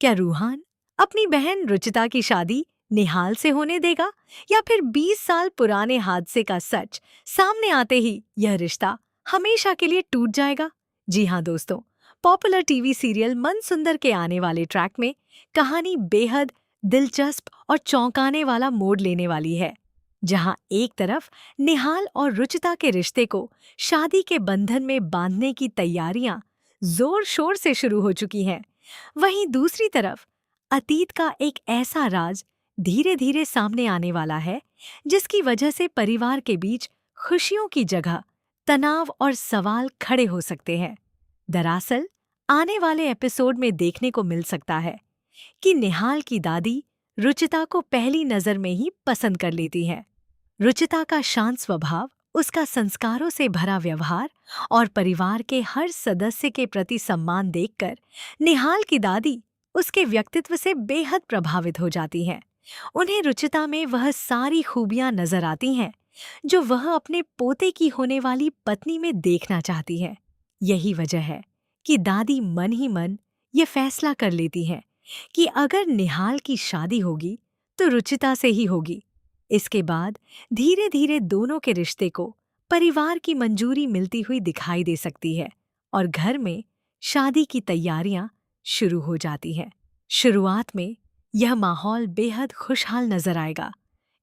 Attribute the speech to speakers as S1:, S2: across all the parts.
S1: क्या रूहान अपनी बहन रुचिता की शादी निहाल से होने देगा, या फिर 20 साल पुराने हादसे का सच सामने आते ही यह रिश्ता हमेशा के लिए टूट जाएगा? जी हाँ दोस्तों, पॉपुलर टीवी सीरियल मन सुंदर के आने वाले ट्रैक में कहानी बेहद दिलचस्प और चौंकाने वाला मोड़ लेने वाली है। जहां एक तरफ निहाल और रुचिता के रिश्ते को शादी के बंधन में बांधने की तैयारियां जोर शोर से शुरू हो चुकी हैं, वहीं दूसरी तरफ अतीत का एक ऐसा राज धीरे धीरे सामने आने वाला है, जिसकी वजह से परिवार के बीच खुशियों की जगह तनाव और सवाल खड़े हो सकते हैं। दरअसल आने वाले एपिसोड में देखने को मिल सकता है कि निहाल की दादी रुचिता को पहली नजर में ही पसंद कर लेती है। रुचिता का शांत स्वभाव, उसका संस्कारों से भरा व्यवहार और परिवार के हर सदस्य के प्रति सम्मान देखकर निहाल की दादी उसके व्यक्तित्व से बेहद प्रभावित हो जाती हैं। उन्हें रुचिता में वह सारी खूबियां नजर आती हैं जो वह अपने पोते की होने वाली पत्नी में देखना चाहती है। यही वजह है कि दादी मन ही मन ये फैसला कर लेती है कि अगर निहाल की शादी होगी तो रुचिता से ही होगी। इसके बाद धीरे धीरे दोनों के रिश्ते को परिवार की मंजूरी मिलती हुई दिखाई दे सकती है और घर में शादी की तैयारियां शुरू हो जाती हैं। शुरुआत में यह माहौल बेहद खुशहाल नजर आएगा।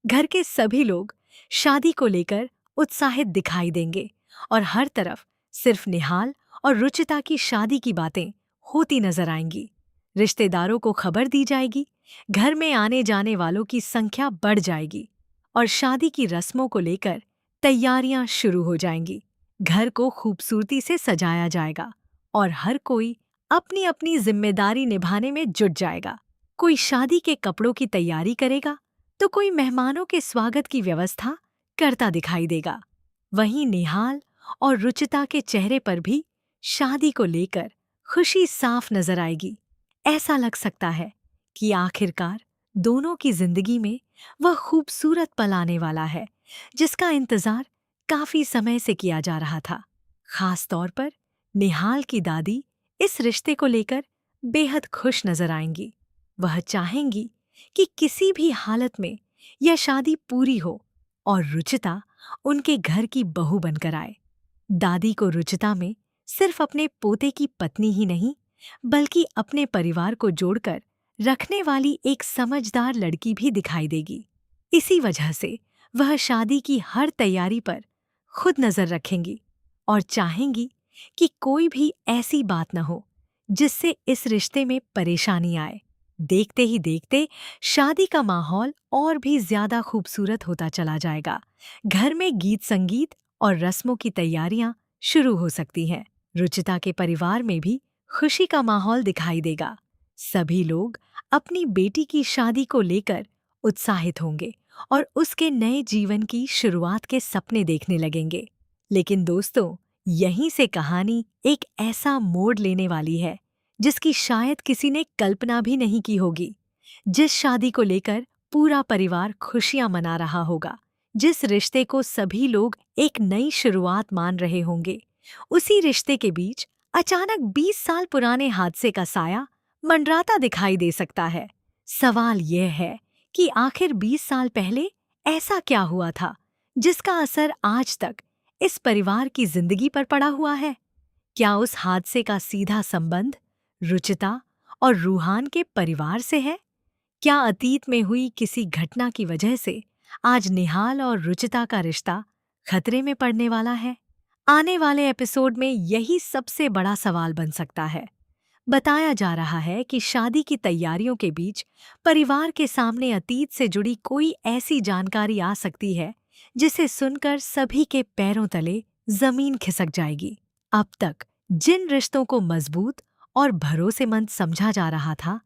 S1: घर के सभी लोग शादी को लेकर उत्साहित दिखाई देंगे और हर तरफ सिर्फ निहाल और रुचिता की शादी की बातें होती नजर आएंगी। रिश्तेदारों को खबर दी जाएगी, घर में आने जाने वालों की संख्या बढ़ जाएगी और शादी की रस्मों को लेकर तैयारियां शुरू हो जाएंगी। घर को खूबसूरती से सजाया जाएगा और हर कोई अपनी अपनी जिम्मेदारी निभाने में जुट जाएगा। कोई शादी के कपड़ों की तैयारी करेगा तो कोई मेहमानों के स्वागत की व्यवस्था करता दिखाई देगा। वहीं निहाल और रुचिता के चेहरे पर भी शादी को लेकर खुशी साफ नजर आएगी। ऐसा लग सकता है कि आखिरकार दोनों की जिंदगी में वह खूबसूरत पल आने वाला है जिसका इंतजार काफी समय से किया जा रहा था। खास तौर पर निहाल की दादी इस रिश्ते को लेकर बेहद खुश नजर आएंगी। वह चाहेंगी कि किसी भी हालत में यह शादी पूरी हो और रुचिता उनके घर की बहू बनकर आए। दादी को रुचिता में सिर्फ अपने पोते की पत्नी ही नहीं, बल्कि अपने परिवार को जोड़कर रखने वाली एक समझदार लड़की भी दिखाई देगी। इसी वजह से वह शादी की हर तैयारी पर खुद नजर रखेंगी और चाहेंगी कि कोई भी ऐसी बात न हो जिससे इस रिश्ते में परेशानी आए। देखते ही देखते शादी का माहौल और भी ज्यादा खूबसूरत होता चला जाएगा। घर में गीत संगीत और रस्मों की तैयारियां शुरू हो सकती हैं। रुचिता के परिवार में भी खुशी का माहौल दिखाई देगा। सभी लोग अपनी बेटी की शादी को लेकर उत्साहित होंगे और उसके नए जीवन की शुरुआत के सपने देखने लगेंगे। लेकिन दोस्तों, यहीं से कहानी एक ऐसा मोड़ लेने वाली है जिसकी शायद किसी ने कल्पना भी नहीं की होगी। जिस शादी को लेकर पूरा परिवार खुशियां मना रहा होगा, जिस रिश्ते को सभी लोग एक नई शुरुआत मान रहे होंगे, उसी रिश्ते के बीच अचानक 20 साल पुराने हादसे का साया मंडराता दिखाई दे सकता है। सवाल यह है कि आखिर 20 साल पहले ऐसा क्या हुआ था जिसका असर आज तक इस परिवार की जिंदगी पर पड़ा हुआ है? क्या उस हादसे का सीधा संबंध रुचिता और रूहान के परिवार से है? क्या अतीत में हुई किसी घटना की वजह से आज निहाल और रुचिता का रिश्ता खतरे में पड़ने वाला है? आने वाले एपिसोड में यही सबसे बड़ा सवाल बन सकता है। बताया जा रहा है कि शादी की तैयारियों के बीच परिवार के सामने अतीत से जुड़ी कोई ऐसी जानकारी आ सकती है जिसे सुनकर सभी के पैरों तले जमीन खिसक जाएगी। अब तक जिन रिश्तों को मजबूत और भरोसेमंद समझा जा रहा था,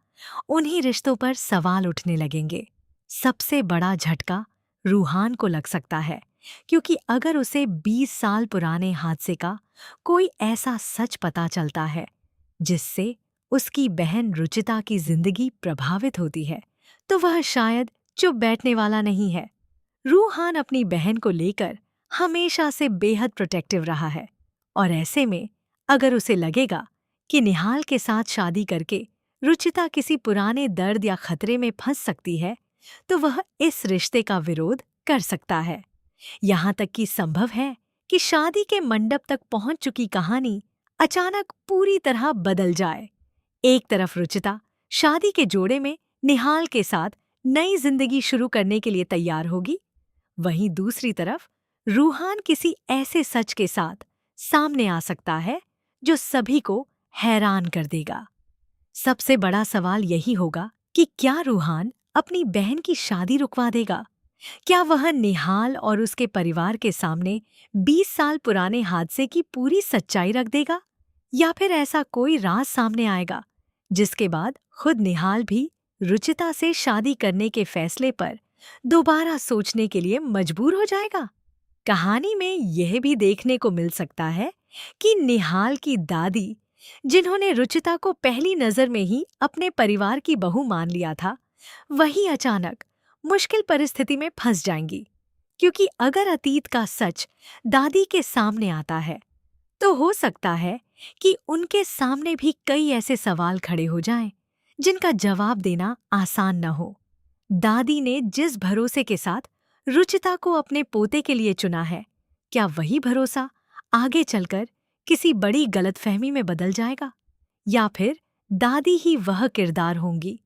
S1: उन्हीं रिश्तों पर सवाल उठने लगेंगे। सबसे बड़ा झटका रूहान को लग सकता है, क्योंकि अगर उसे 20 साल पुराने हादसे का कोई ऐसा सच पता चलता है जिससे उसकी बहन रुचिता की जिंदगी प्रभावित होती है, तो वह शायद चुप बैठने वाला नहीं है। रूहान अपनी बहन को लेकर हमेशा से बेहद प्रोटेक्टिव रहा है और ऐसे में अगर उसे लगेगा कि निहाल के साथ शादी करके रुचिता किसी पुराने दर्द या खतरे में फंस सकती है, तो वह इस रिश्ते का विरोध कर सकता है। यहाँ तक कि संभव है कि शादी के मंडप तक पहुंच चुकी कहानी अचानक पूरी तरह बदल जाए। एक तरफ रुचिता शादी के जोड़े में निहाल के साथ नई जिंदगी शुरू करने के लिए तैयार होगी, वहीं दूसरी तरफ रूहान किसी ऐसे सच के साथ सामने आ सकता है जो सभी को हैरान कर देगा। सबसे बड़ा सवाल यही होगा कि क्या रूहान अपनी बहन की शादी रुकवा देगा? क्या वह निहाल और उसके परिवार के सामने 20 साल पुराने हादसे की पूरी सच्चाई रख देगा? या फिर ऐसा कोई राज सामने आएगा जिसके बाद खुद निहाल भी रुचिता से शादी करने के फैसले पर दोबारा सोचने के लिए मजबूर हो जाएगा? कहानी में यह भी देखने को मिल सकता है कि निहाल की दादी, जिन्होंने रुचिता को पहली नजर में ही अपने परिवार की बहू मान लिया था, वही अचानक मुश्किल परिस्थिति में फंस जाएंगी। क्योंकि अगर अतीत का सच दादी के सामने आता है, तो हो सकता है कि उनके सामने भी कई ऐसे सवाल खड़े हो जाएं, जिनका जवाब देना आसान न हो। दादी ने जिस भरोसे के साथ रुचिता को अपने पोते के लिए चुना है, क्या वही भरोसा आगे चलकर किसी बड़ी गलतफहमी में बदल जाएगा? या फिर दादी ही वह किरदार होंगी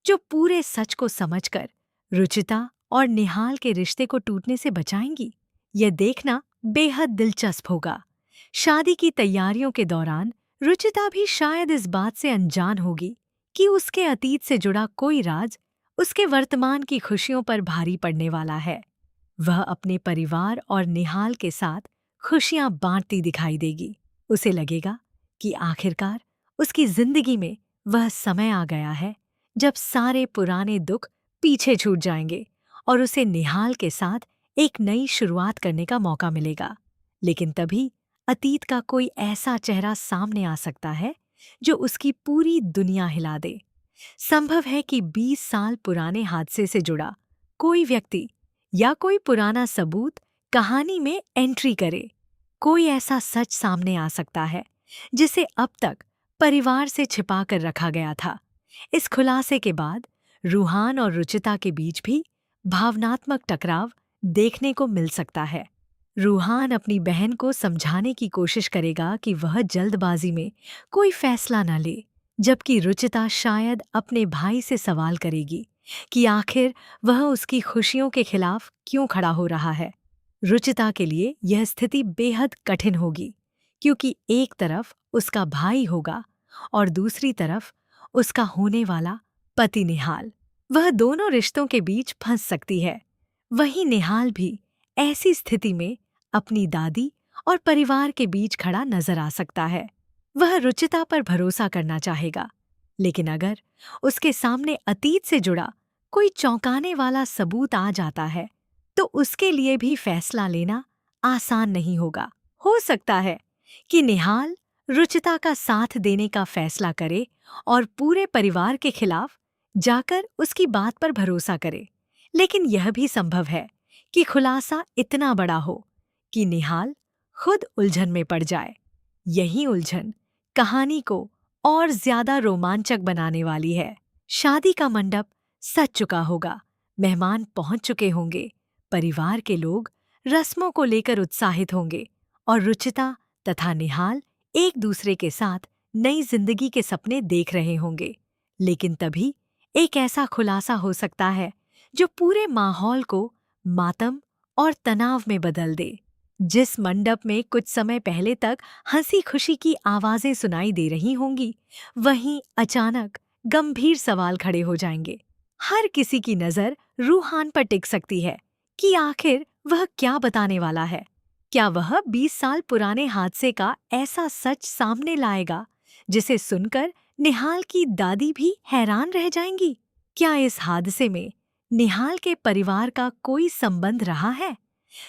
S1: जो पूरे सच को समझकर रुचिता और निहाल के रिश्ते को टूटने से बचाएंगी? यह देखना बेहद दिलचस्प होगा। शादी की तैयारियों के दौरान रुचिता भी शायद इस बात से अनजान होगी कि उसके अतीत से जुड़ा कोई राज उसके वर्तमान की खुशियों पर भारी पड़ने वाला है। वह अपने परिवार और निहाल के साथ खुशियां बांटती दिखाई देगी। उसे लगेगा कि आखिरकार उसकी जिंदगी में वह समय आ गया है जब सारे पुराने दुख पीछे छूट जाएंगे और उसे निहाल के साथ एक नई शुरुआत करने का मौका मिलेगा। लेकिन तभी अतीत का कोई ऐसा चेहरा सामने आ सकता है जो उसकी पूरी दुनिया हिला दे। संभव है कि 20 साल पुराने हादसे से जुड़ा कोई व्यक्ति या कोई पुराना सबूत कहानी में एंट्री करे। कोई ऐसा सच सामने आ सकता है जिसे अब तक परिवार से छिपा कर रखा गया था। इस खुलासे के बाद रूहान और रुचिता के बीच भी भावनात्मक टकराव देखने को मिल सकता है। रूहान अपनी बहन को समझाने की कोशिश करेगा कि वह जल्दबाजी में कोई फैसला न ले, जबकि रुचिता शायद अपने भाई से सवाल करेगी कि आखिर वह उसकी खुशियों के खिलाफ क्यों खड़ा हो रहा है। रुचिता के लिए यह स्थिति बेहद कठिन होगी, क्योंकि एक तरफ उसका भाई होगा और दूसरी तरफ उसका होने वाला पति निहाल। वह दोनों रिश्तों के बीच फंस सकती है। वहीं निहाल भी ऐसी स्थिति में अपनी दादी और परिवार के बीच खड़ा नजर आ सकता है। वह रुचिता पर भरोसा करना चाहेगा, लेकिन अगर उसके सामने अतीत से जुड़ा कोई चौंकाने वाला सबूत आ जाता है, तो उसके लिए भी फैसला लेना आसान नहीं होगा। हो सकता है कि निहाल रुचिता का साथ देने का फैसला करे और पूरे परिवार के खिलाफ जाकर उसकी बात पर भरोसा करे। लेकिन यह भी संभव है कि खुलासा इतना बड़ा हो कि निहाल खुद उलझन में पड़ जाए। यही उलझन कहानी को और ज्यादा रोमांचक बनाने वाली है। शादी का मंडप सज चुका होगा, मेहमान पहुंच चुके होंगे, परिवार के लोग रस्मों को लेकर उत्साहित होंगे और रुचिता तथा निहाल एक दूसरे के साथ नई जिंदगी के सपने देख रहे होंगे। लेकिन तभी एक ऐसा खुलासा हो सकता है जो पूरे माहौल को मातम और तनाव में बदल दे। जिस मंडप में कुछ समय पहले तक हंसी खुशी की आवाजें सुनाई दे रही होंगी, वहीं अचानक गंभीर सवाल खड़े हो जाएंगे। हर किसी की नजर रूहान पर टिक सकती है कि आखिर वह क्या बताने वाला है। क्या वह 20 साल पुराने हादसे का ऐसा सच सामने लाएगा जिसे सुनकर निहाल की दादी भी हैरान रह जाएंगी? क्या इस हादसे में निहाल के परिवार का कोई संबंध रहा है?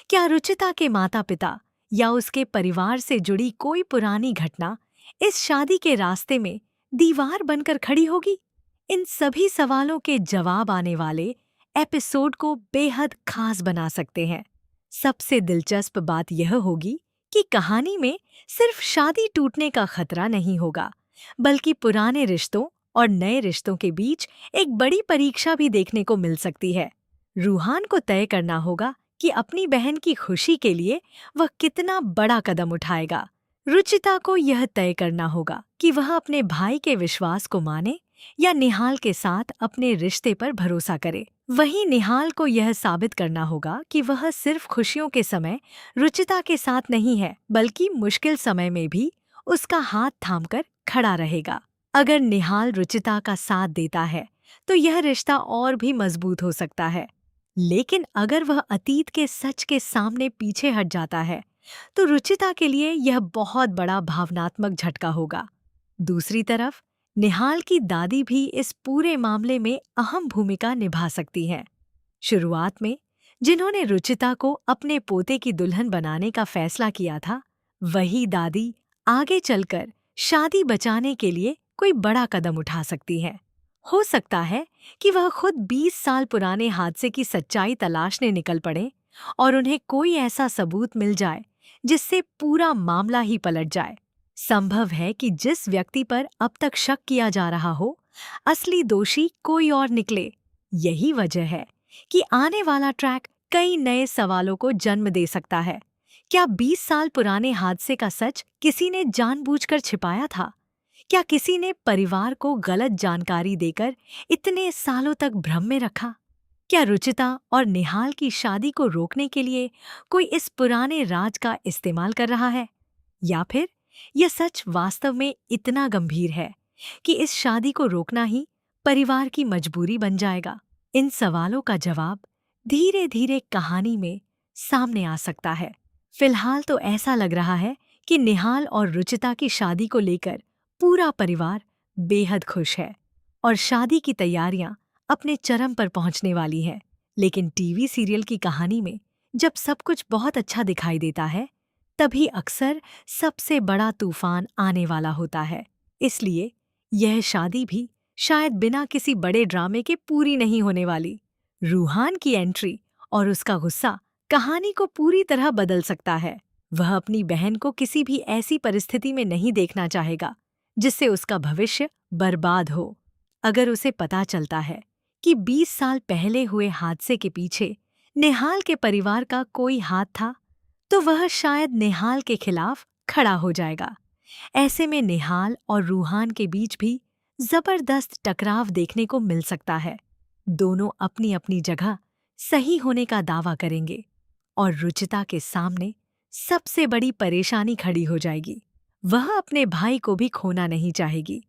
S1: क्या रुचिता के माता पिता या उसके परिवार से जुड़ी कोई पुरानी घटना इस शादी के रास्ते में दीवार बनकर खड़ी होगी? इन सभी सवालों के जवाब आने वाले एपिसोड को बेहद खास बना सकते हैं। सबसे दिलचस्प बात यह होगी कि कहानी में सिर्फ शादी टूटने का खतरा नहीं होगा, बल्कि पुराने रिश्तों और नए रिश्तों के बीच एक बड़ी परीक्षा भी देखने को मिल सकती है। रूहान को तय करना होगा कि अपनी बहन की खुशी के लिए वह कितना बड़ा कदम उठाएगा। रुचिता को यह तय करना होगा कि वह अपने भाई के विश्वास को माने या निहाल के साथ अपने रिश्ते पर भरोसा करे। वहीं निहाल को यह साबित करना होगा कि वह सिर्फ खुशियों के समय रुचिता के साथ नहीं है, बल्कि मुश्किल समय में भी उसका हाथ थामकर खड़ा रहेगा। अगर निहाल रुचिता का साथ देता है तो यह रिश्ता और भी मजबूत हो सकता है, लेकिन अगर वह अतीत के सच के सामने पीछे हट जाता है तो रुचिता के लिए यह बहुत बड़ा भावनात्मक झटका होगा। दूसरी तरफ निहाल की दादी भी इस पूरे मामले में अहम भूमिका निभा सकती हैं। शुरुआत में जिन्होंने रुचिता को अपने पोते की दुल्हन बनाने का फैसला किया था, वही दादी आगे चलकर शादी बचाने के लिए कोई बड़ा कदम उठा सकती हैं। हो सकता है कि वह खुद 20 साल पुराने हादसे की सच्चाई तलाशने निकल पड़े और उन्हें कोई ऐसा सबूत मिल जाए जिससे पूरा मामला ही पलट जाए। संभव है कि जिस व्यक्ति पर अब तक शक किया जा रहा हो, असली दोषी कोई और निकले। यही वजह है कि आने वाला ट्रैक कई नए सवालों को जन्म दे सकता है। क्या 20 साल पुराने हादसे का सच किसी ने जानबूझकर छिपाया था? क्या किसी ने परिवार को गलत जानकारी देकर इतने सालों तक भ्रम में रखा? क्या रुचिता और निहाल की शादी को रोकने के लिए कोई इस पुराने राज का इस्तेमाल कर रहा है? या फिर यह सच वास्तव में इतना गंभीर है कि इस शादी को रोकना ही परिवार की मजबूरी बन जाएगा? इन सवालों का जवाब धीरे धीरे कहानी में सामने आ सकता है। फिलहाल तो ऐसा लग रहा है कि निहाल और रुचिता की शादी को लेकर पूरा परिवार बेहद खुश है और शादी की तैयारियां अपने चरम पर पहुंचने वाली है। लेकिन टीवी सीरियल की कहानी में जब सब कुछ बहुत अच्छा दिखाई देता है, तभी अक्सर सबसे बड़ा तूफान आने वाला होता है। इसलिए यह शादी भी शायद बिना किसी बड़े ड्रामे के पूरी नहीं होने वाली। रूहान की एंट्री और उसका गुस्सा कहानी को पूरी तरह बदल सकता है। वह अपनी बहन को किसी भी ऐसी परिस्थिति में नहीं देखना चाहेगा जिससे उसका भविष्य बर्बाद हो। अगर उसे पता चलता है कि 20 साल पहले हुए हादसे के पीछे निहाल के परिवार का कोई हाथ था, तो वह शायद निहाल के खिलाफ खड़ा हो जाएगा। ऐसे में निहाल और रूहान के बीच भी जबरदस्त टकराव देखने को मिल सकता है। दोनों अपनी अपनी जगह सही होने का दावा करेंगे और रुचिता के सामने सबसे बड़ी परेशानी खड़ी हो जाएगी। वह अपने भाई को भी खोना नहीं चाहेगी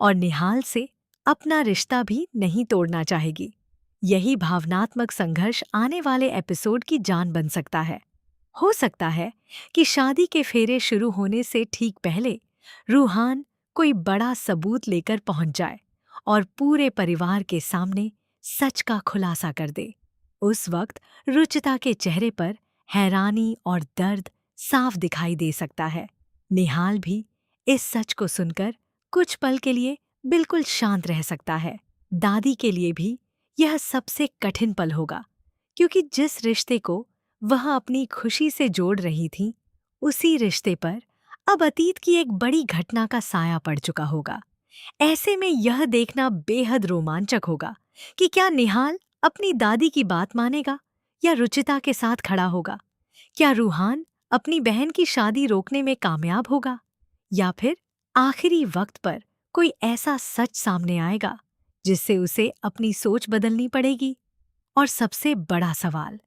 S1: और निहाल से अपना रिश्ता भी नहीं तोड़ना चाहेगी। यही भावनात्मक संघर्ष आने वाले एपिसोड की जान बन सकता है। हो सकता है कि शादी के फेरे शुरू होने से ठीक पहले रूहान कोई बड़ा सबूत लेकर पहुंच जाए और पूरे परिवार के सामने सच का खुलासा कर दे। उस वक्त रुचिता के चेहरे पर हैरानी और दर्द साफ दिखाई दे सकता है। निहाल भी इस सच को सुनकर कुछ पल के लिए बिल्कुल शांत रह सकता है। दादी के लिए भी यह सबसे कठिन पल होगा, क्योंकि जिस रिश्ते को वह अपनी खुशी से जोड़ रही थी, उसी रिश्ते पर अब अतीत की एक बड़ी घटना का साया पड़ चुका होगा। ऐसे में यह देखना बेहद रोमांचक होगा कि क्या निहाल अपनी दादी की बात मानेगा या रुचिता के साथ खड़ा होगा। क्या रूहान अपनी बहन की शादी रोकने में कामयाब होगा या फिर आखिरी वक्त पर कोई ऐसा सच सामने आएगा जिससे उसे अपनी सोच बदलनी पड़ेगी। और सबसे बड़ा सवाल,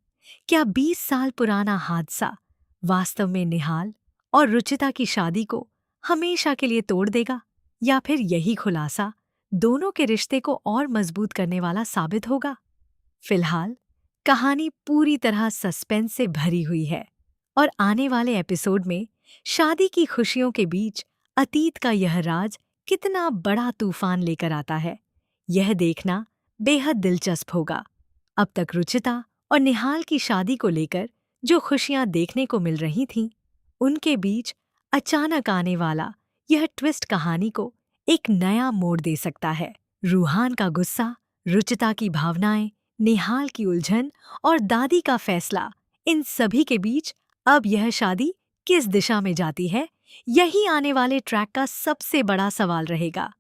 S1: क्या 20 साल पुराना हादसा वास्तव में निहाल और रुचिता की शादी को हमेशा के लिए तोड़ देगा, या फिर यही खुलासा दोनों के रिश्ते को और मजबूत करने वाला साबित होगा। फिलहाल कहानी पूरी तरह सस्पेंस से भरी हुई है और आने वाले एपिसोड में शादी की खुशियों के बीच अतीत का यह राज कितना बड़ा तूफान लेकर आता है, यह देखना बेहद दिलचस्प होगा। अब तक रुचिता और निहाल की शादी को लेकर जो खुशियां देखने को मिल रही थीं, उनके बीच अचानक आने वाला यह ट्विस्ट कहानी को एक नया मोड़ दे सकता है। रूहान का गुस्सा, रुचिता की भावनाएं, निहाल की उलझन और दादी का फैसला, इन सभी के बीच अब यह शादी किस दिशा में जाती है, यही आने वाले ट्रैक का सबसे बड़ा सवाल रहेगा।